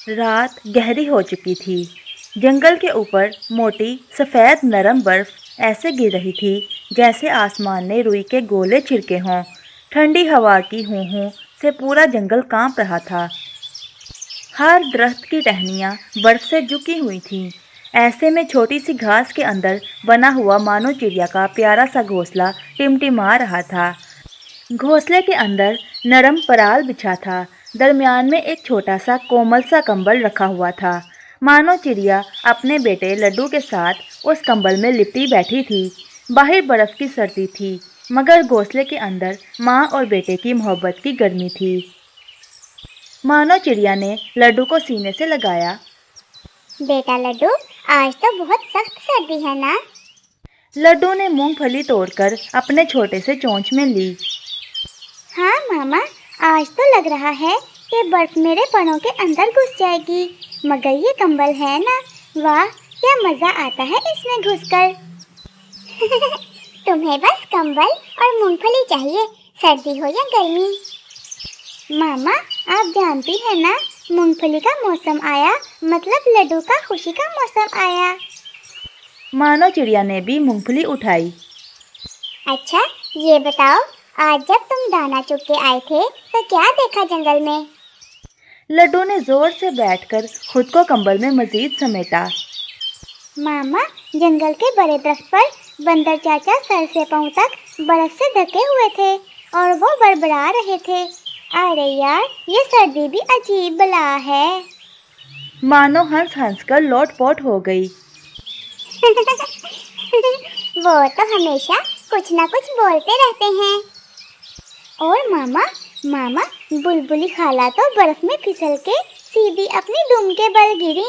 रात गहरी हो चुकी थी। जंगल के ऊपर मोटी सफ़ेद नरम बर्फ ऐसे गिर रही थी जैसे आसमान ने रुई के गोले छिड़के हों। ठंडी हवा की हूँ से पूरा जंगल कांप रहा था। हर दरख्त की टहनियाँ बर्फ से झुकी हुई थीं। ऐसे में छोटी सी घास के अंदर बना हुआ मानो चिड़िया का प्यारा सा घोंसला टिमटिमा रहा था। घोंसले के अंदर नरम पराल बिछा था। दरमियान में एक छोटा सा कोमल सा कंबल रखा हुआ था। मानो चिड़िया अपने बेटे लड्डू के साथ उस कंबल में लिपटी बैठी थी। बाहर बर्फ की सर्दी थी, मगर घोंसले के अंदर माँ और बेटे की मोहब्बत की गर्मी थी। मानो चिड़िया ने लड्डू को सीने से लगाया। बेटा लड्डू, आज तो बहुत सख्त सर्दी है ना? लड्डू ने मूंगफली तोड़कर अपने छोटे से चोंच में ली। हाँ मामा, आज तो लग रहा है कि बर्फ मेरे परों के अंदर घुस जाएगी। मगर ये कंबल है ना, वाह क्या मज़ा आता है इसमें घुसकर। तुम्हें बस कंबल और मूंगफली चाहिए, सर्दी हो या गर्मी। मामा, आप जानती है ना, मूंगफली का मौसम आया मतलब लड्डू का खुशी का मौसम आया। मानो चिड़िया ने भी मूंगफली उठाई। अच्छा, ये बताओ, आज जब तुम दाना चुग के आए थे तो क्या देखा जंगल में? लड्डू ने जोर से बैठकर खुद को कंबल में मजीद समेटा। मामा, जंगल के बड़े दरख्त पर बंदर चाचा सर से पांव तक बर्फ से ढके हुए थे और वो बड़बड़ा रहे थे। अरे यार, ये सर्दी भी अजीब बला है। मानो हंस हंस कर लोटपोट हो गई। वो तो हमेशा कुछ ना कुछ बोलते रहते हैं। और मामा, बुलबुली खाला तो बर्फ में फिसल के सीधी अपनी दुम के बल गिरी।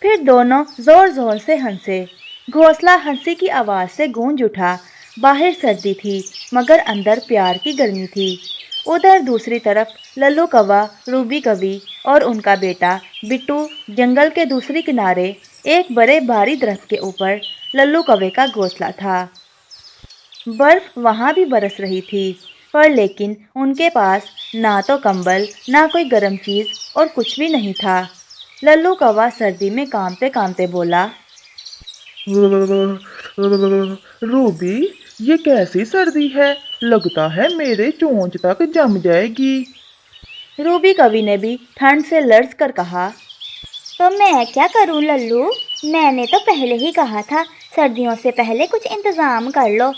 फिर दोनों जोर जोर से हंसे। घोंसला हंसी की आवाज़ से गूंज उठा। बाहर सर्दी थी, मगर अंदर प्यार की गर्मी थी। उधर दूसरी तरफ लल्लू कौवा, रूबी कवि और उनका बेटा बिट्टू जंगल के दूसरे किनारे एक बड़े भारी दरख्त के ऊपर लल्लू कौवे का घोंसला था। बर्फ वहाँ भी बरस रही थी, पर लेकिन उनके पास ना तो कंबल, ना कोई गर्म चीज़ और कुछ भी नहीं था। लल्लू कौवा सर्दी में कांपते कांपते बोला, रूबी, ये कैसी सर्दी है? लगता है मेरे चोंच तक जम जाएगी। रूबी कवि ने भी ठंड से लर्ज कर कहा। तो मैं क्या करूं लल्लू? मैंने तो पहले ही कहा था, सर्दियों से पहले कुछ इंतजाम कर लो।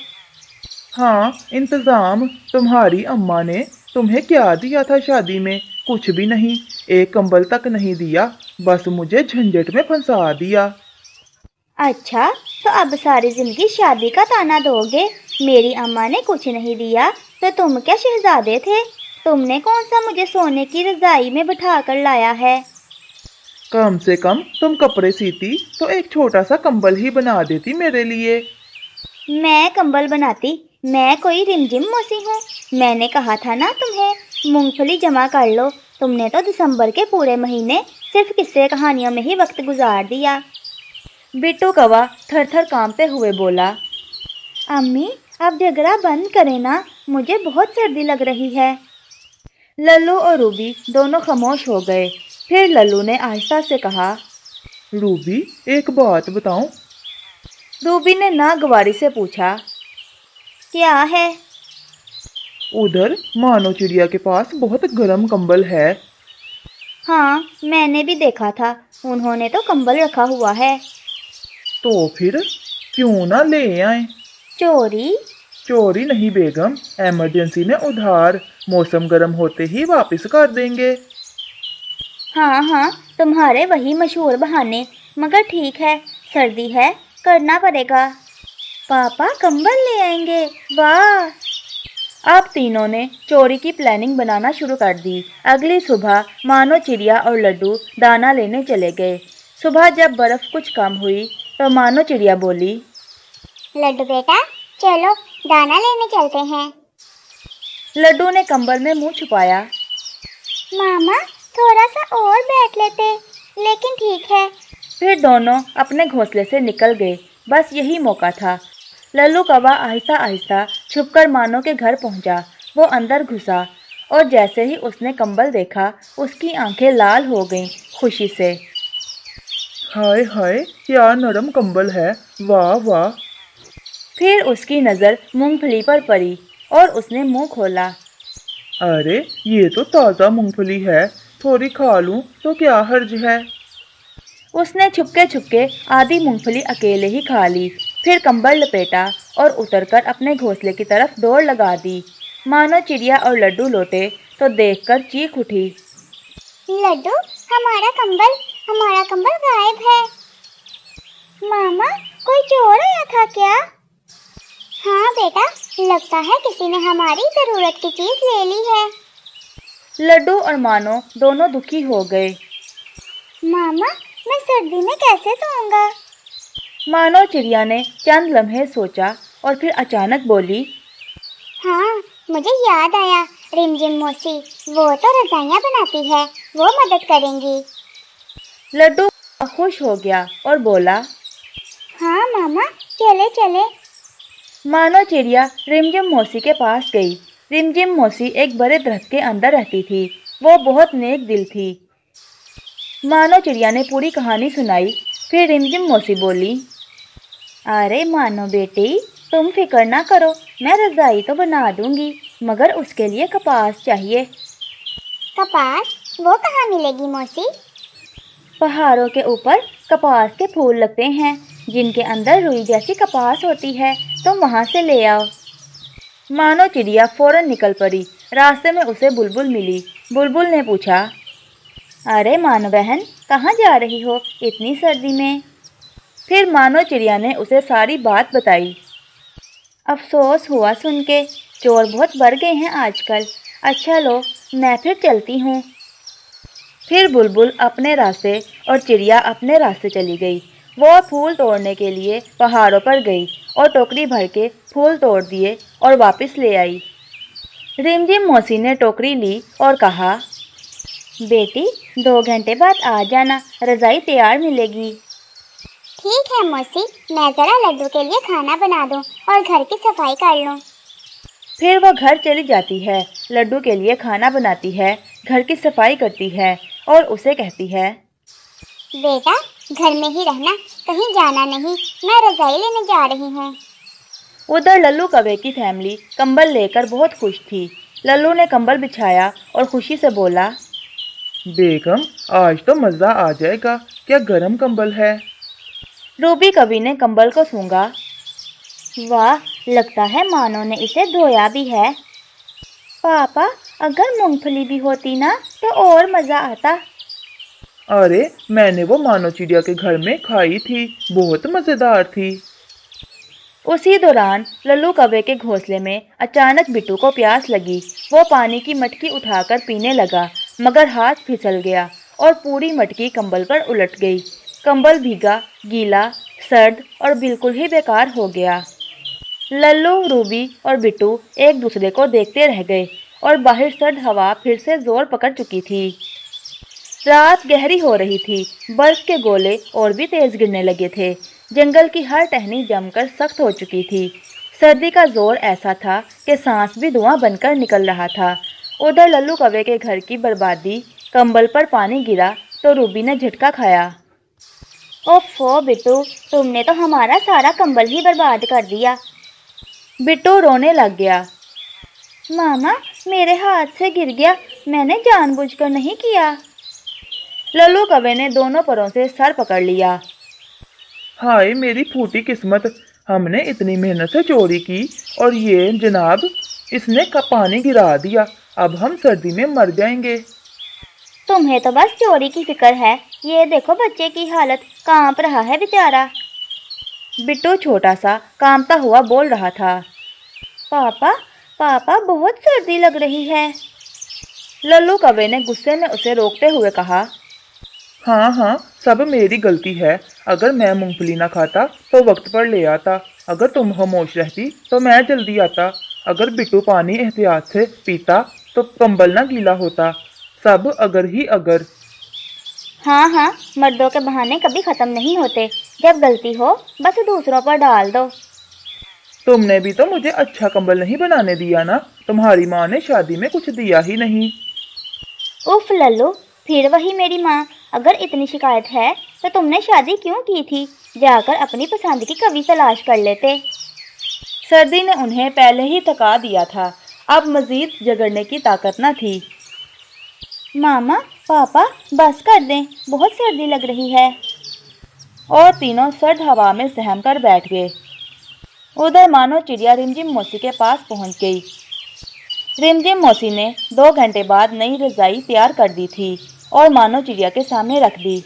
हाँ, इंतजाम? तुम्हारी अम्मा ने तुम्हें क्या दिया था शादी में? कुछ भी नहीं, एक कंबल तक नहीं दिया, बस मुझे झंझट में फंसा दिया। अच्छा, तो अब सारी जिंदगी शादी का ताना दोगे? मेरी अम्मा ने कुछ नहीं दिया तो तुम क्या शहजादे थे? तुमने कौन सा मुझे सोने की रजाई में बिठा कर लाया है? कम से कम तुम कपड़े सीती तो एक छोटा सा कंबल ही बना देती मेरे लिए। मैं कंबल बनाती? मैं कोई रिमझिम मौसी हूँ? मैंने कहा था ना तुम्हें, मूंगफली जमा कर लो। तुमने तो दिसंबर के पूरे महीने सिर्फ किस्से कहानियों में ही वक्त गुजार दिया। बिट्टू कौवा थर थर कांपते हुए बोला, अम्मी, अब झगड़ा बंद करें ना, मुझे बहुत सर्दी लग रही है। लल्लू और रूबी दोनों खामोश हो गए। फिर लल्लू ने आहिस्ता से कहा, रूबी, एक बात बताऊं? रूबी ने नागवारी से पूछा, क्या है? उधर मानो चिड़िया के पास बहुत गर्म कंबल है। हाँ, मैंने भी देखा था, उन्होंने तो कंबल रखा हुआ है। तो फिर क्यों ना ले आए? चोरी? चोरी नहीं बेगम, इमरजेंसी में उधार। मौसम गर्म होते ही वापस कर देंगे। हाँ, तुम्हारे वही मशहूर बहाने, मगर ठीक है, सर्दी है, करना पड़ेगा। पापा कंबल ले आएंगे, वाह! अब तीनों ने चोरी की प्लानिंग बनाना शुरू कर दी। अगली सुबह मानो चिड़िया और लड्डू दाना लेने चले गए। सुबह जब बर्फ कुछ कम हुई तो मानो चिड़िया बोली, लड्डू बेटा, चलो दाना लेने चलते हैं। लड्डू ने कंबल में मुंह छुपाया। मामा, थोड़ा सा और बैठ लेते, लेकिन ठीक है। फिर दोनों अपने घोंसले से निकल गए। बस यही मौका था। लल्लू कौवा आहिस्ता आहिस्ता छुपकर मानो के घर पहुंचा। वो अंदर घुसा और जैसे ही उसने कंबल देखा, उसकी आंखें लाल हो गईं। खुशी से। हाय हाय, क्या नरम कंबल है, वाह वाह। फिर उसकी नज़र मूंगफली पर पड़ी और उसने मुंह खोला। अरे ये तो ताज़ा मूंगफली है, थोड़ी खा लूं तो क्या हर्ज है। उसने छुपके छुपके आधी मूंगफली अकेले ही खा ली, फिर कंबल लपेटा और उतरकर अपने घोंसले की तरफ दौड़ लगा दी। मानो चिड़िया और लड्डू लौटे तो देखकर चीख उठी। लड्डू, हमारा कंबल गायब है। मामा, कोई चोर आया था क्या? हाँ बेटा, लगता है किसी ने हमारी जरूरत की चीज ले ली है। लड्डू और मानो दोनों दुखी हो गए। मामा, मैं सर्दी में कैसे सोऊंगा? मानो चिड़िया ने चंद लम्हे सोचा और फिर अचानक बोली। हाँ, मुझे याद आया, रिमझिम मौसी, वो तो रजाइयाँ बनाती है, वो मदद करेंगी। लड्डू खुश हो गया और बोला। हाँ मामा, चले चले। मानो चिड़िया रिमझिम मौसी के पास गई। रिमझिम मौसी एक बड़े दरख्त के अंदर रहती थी। वो बहुत नेक दिल थी। मानो चिड़िया ने पूरी कहानी सुनाई। फिर रिमझिम मौसी बोली। अरे मानो बेटी, तुम फिक्र ना करो, मैं रजाई तो बना दूंगी, मगर उसके लिए कपास चाहिए। कपास? वो कहाँ मिलेगी मौसी? पहाड़ों के ऊपर कपास के फूल लगते हैं, जिनके अंदर रुई जैसी कपास होती है, तुम वहाँ से ले आओ। मानो चिड़िया फौरन निकल पड़ी। रास्ते में उसे बुलबुल मिली। बुलबुल ने पूछा। अरे मानो बहन, कहाँ जा रही हो इतनी सर्दी में? फिर मानो चिड़िया ने उसे सारी बात बताई। अफसोस हुआ सुन के, चोर बहुत बढ़ गए हैं आजकल। अच्छा लो, मैं फिर चलती हूँ। फिर बुलबुल अपने रास्ते और चिड़िया अपने रास्ते चली गई। वो फूल तोड़ने के लिए पहाड़ों पर गई और टोकरी भर के फूल तोड़ दिए और वापस ले आई। रिमझिम मौसी ने टोकरी ली और कहा। बेटी, 2 घंटे बाद आ जाना, रजाई तैयार मिलेगी। ठीक है मौसी, मैं जरा लड्डू के लिए खाना बना दूं और घर की सफाई कर लूं। फिर वह घर चली जाती है, लड्डू के लिए खाना बनाती है, घर की सफाई करती है और उसे कहती है। बेटा, घर में ही रहना, कहीं जाना नहीं, मैं रजाई लेने जा रही हूँ। उधर लल्लू कौवे की फैमिली कंबल लेकर बहुत खुश थी। लल्लू ने कंबल बिछाया और खुशी से बोला। बेगम, आज तो मज़ा आ जाएगा, क्या गर्म कंबल है। रूबी कवि ने कंबल को सूंघा। वाह, लगता है मानो ने इसे धोया भी है। पापा, अगर मूंगफली भी होती ना तो और मज़ा आता। अरे मैंने वो मानो चिड़िया के घर में खाई थी, बहुत मज़ेदार थी। उसी दौरान लल्लू कौवे के घोंसले में अचानक बिट्टू को प्यास लगी। वो पानी की मटकी उठाकर पीने लगा, मगर हाथ फिसल गया और पूरी मटकी कंबल पर उलट गई। कंबल भीगा, गीला, सर्द और बिल्कुल ही बेकार हो गया। लल्लू, रूबी और बिट्टू एक दूसरे को देखते रह गए और बाहर सर्द हवा फिर से जोर पकड़ चुकी थी। रात गहरी हो रही थी। बर्फ के गोले और भी तेज गिरने लगे थे। जंगल की हर टहनी जमकर सख्त हो चुकी थी। सर्दी का जोर ऐसा था कि सांस भी धुआं बनकर निकल रहा था। उधर लल्लू कौवे के घर की बर्बादी, कंबल पर पानी गिरा तो रूबी ने झटका खाया। ओफो बिट्टू, तुमने तो हमारा सारा कंबल ही बर्बाद कर दिया। बिट्टू रोने लग गया। मामा, मेरे हाथ से गिर गया, मैंने जानबूझकर नहीं किया। लल्लू कौवे ने दोनों परों से सर पकड़ लिया। हाय मेरी फूटी किस्मत, हमने इतनी मेहनत से चोरी की और ये जनाब, इसने पानी गिरा दिया। अब हम सर्दी में मर जाएंगे। तुम्हें तो बस चोरी की फिक्र है, ये देखो बच्चे की हालत, कांप रहा है बेचारा। बिट्टू छोटा सा कांपता हुआ बोल रहा था। पापा, पापा, बहुत सर्दी लग रही है। लल्लू कौवे ने गुस्से में उसे रोकते हुए कहा। हाँ हाँ, सब मेरी गलती है। अगर मैं मूंगफली ना खाता तो वक्त पर ले आता। अगर तुम खामोश रहती तो मैं जल्दी आता। अगर बिट्टू पानी एहतियात से पीता तो कंबल ना गीला होता। सब अगर ही अगर। हाँ हाँ, मर्दों के बहाने कभी ख़त्म नहीं होते। जब गलती हो बस दूसरों पर डाल दो। तुमने भी तो मुझे अच्छा कंबल नहीं बनाने दिया ना। तुम्हारी माँ ने शादी में कुछ दिया ही नहीं। उफ लल्लू, फिर वही मेरी माँ। अगर इतनी शिकायत है तो तुमने शादी क्यों की थी? जाकर अपनी पसंद की कवि तलाश कर लेते। सर्दी ने उन्हें पहले ही थका दिया था, अब मजीद झगड़ने की ताकत न थी। मामा पापा बस कर दें, बहुत सर्दी लग रही है। और तीनों सर्द हवा में सहम कर बैठ गए। उधर मानो चिड़िया रिमझिम मौसी के पास पहुंच गई। रिमझिम मौसी ने 2 घंटे बाद नई रजाई तैयार कर दी थी और मानो चिड़िया के सामने रख दी।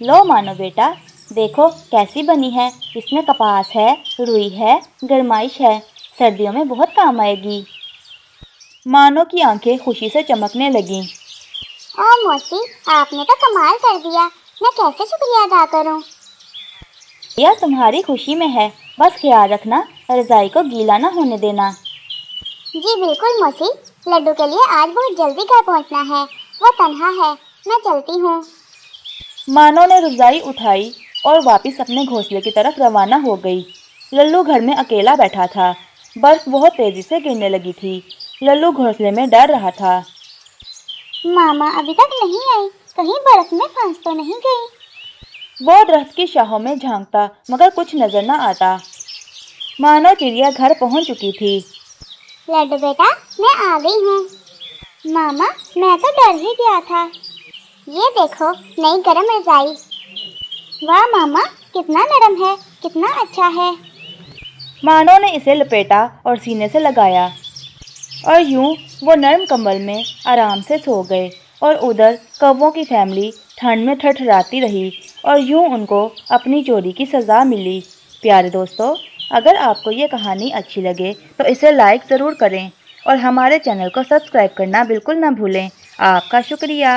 लो मानो बेटा, देखो कैसी बनी है। इसमें कपास है, रुई है, गरमाइश है, सर्दियों में बहुत काम आएगी। मानो की आंखें खुशी से चमकने लगीं। ओ मौसी, आपने तो कमाल कर दिया, मैं कैसे शुक्रिया अदा करूं? यह तुम्हारी खुशी में है, बस ख्याल रखना रजाई को गीला ना होने देना। जी बिल्कुल मौसी, लड्डू के लिए आज बहुत जल्दी घर पहुंचना है, वो तन्हा है, मैं चलती हूँ। मानो ने रजाई उठाई और वापस अपने घोंसले की तरफ रवाना हो गई। लल्लू घर में अकेला बैठा था। बर्फ बहुत तेजी से गिरने लगी थी। लल्लू घोंसले में डर रहा था। मामा अभी तक नहीं आई, कहीं बर्फ में फंस तो नहीं गई? वो दरख्त की शाहों में झांकता मगर कुछ नजर न आता। मानो चिड़िया घर पहुंच चुकी थी। लड्डू बेटा, मैं आ गई हूँ। मामा मैं तो डर ही गया था। ये देखो नई गरम रजाई। वाह मामा, कितना नरम है, कितना अच्छा है। मानो ने इसे लपेटा और सीने से लगाया और यूं वो नरम कंबल में आराम से सो गए। और उधर कौवों की फैमिली ठंड में ठठराती रही और यूं उनको अपनी चोरी की सज़ा मिली। प्यारे दोस्तों, अगर आपको ये कहानी अच्छी लगे तो इसे लाइक ज़रूर करें और हमारे चैनल को सब्सक्राइब करना बिल्कुल ना भूलें। आपका शुक्रिया।